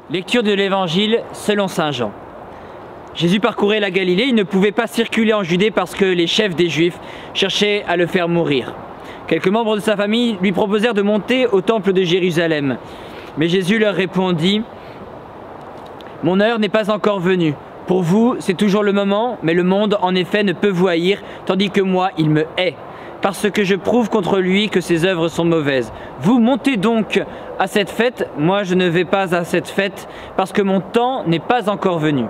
Lecture de l'Évangile selon saint Jean. Jésus parcourait la Galilée, il ne pouvait pas circuler en Judée parce que les chefs des Juifs cherchaient à le faire mourir. Quelques membres de sa famille lui proposèrent de monter au temple de Jérusalem. Mais Jésus leur répondit: « Mon heure n'est pas encore venue. Pour vous, c'est toujours le moment, mais le monde, en effet, ne peut vous haïr, tandis que moi, il me hait. Parce que je prouve contre lui que ses œuvres sont mauvaises. Vous montez donc à cette fête, moi je ne vais pas à cette fête, parce que mon temps n'est pas encore venu. »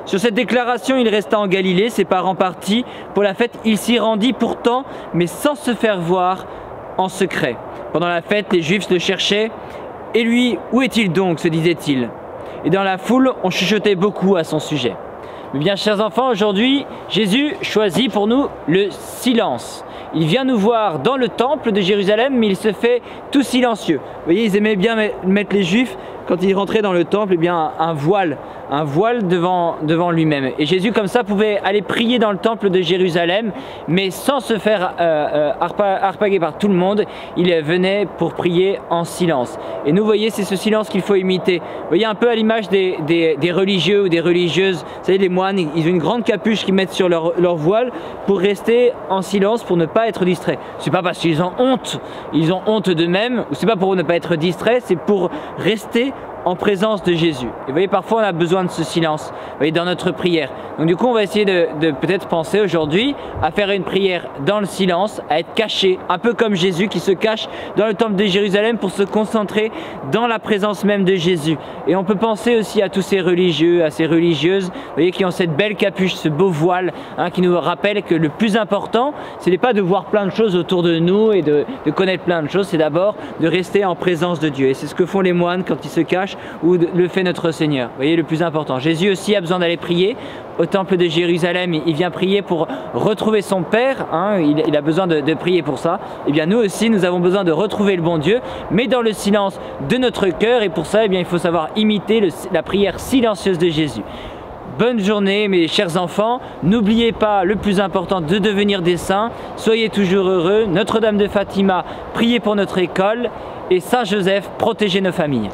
Sur cette déclaration, il resta en Galilée, ses parents partis pour la fête, il s'y rendit pourtant, mais sans se faire voir, en secret. Pendant la fête, les Juifs le cherchaient. « Et lui, où est-il donc ?» se disait-il. Et dans la foule, on chuchotait beaucoup à son sujet. Mais bien, chers enfants, aujourd'hui, Jésus choisit pour nous le silence. Il vient nous voir dans le temple de Jérusalem, mais il se fait tout silencieux. Vous voyez, ils aimaient bien mettre les Juifs, quand ils rentraient dans le temple, eh bien, un voile devant lui-même. Et Jésus, comme ça, pouvait aller prier dans le temple de Jérusalem, mais sans se faire harpaguer par tout le monde. Il venait pour prier en silence. Et nous, voyez, c'est ce silence qu'il faut imiter. Vous voyez, un peu à l'image des religieux ou des religieuses. Vous savez, les moines, ils ont une grande capuche qu'ils mettent sur leur voile pour rester en silence, pour ne pas être distraits. C'est pas parce qu'ils ont honte d'eux-mêmes, ou c'est pas pour ne pas être distraits, c'est pour rester en présence de Jésus. Et vous voyez, parfois on a besoin de ce silence, vous voyez, dans notre prière. Donc du coup, on va essayer de peut-être penser aujourd'hui à faire une prière dans le silence, à être caché, un peu comme Jésus qui se cache dans le temple de Jérusalem pour se concentrer dans la présence même de Jésus. Et on peut penser aussi à tous ces religieux, à ces religieuses, vous voyez, qui ont cette belle capuche, ce beau voile, qui nous rappelle que le plus important, ce n'est pas de voir plein de choses autour de nous et de connaître plein de choses, c'est d'abord de rester en présence de Dieu. Et c'est ce que font les moines quand ils se cachent, ou le fait notre Seigneur. Vous voyez, le plus important. Jésus aussi a besoin d'aller prier au temple de Jérusalem. Il vient prier pour retrouver son Père. Il a besoin de prier pour ça. Et bien nous aussi, nous avons besoin de retrouver le bon Dieu, mais dans le silence de notre cœur. Et pour ça, eh bien, il faut savoir imiter la prière silencieuse de Jésus. Bonne journée mes chers enfants, n'oubliez pas le plus important, de devenir des saints, soyez toujours heureux, Notre-Dame de Fatima, priez pour notre école et Saint Joseph, protégez nos familles.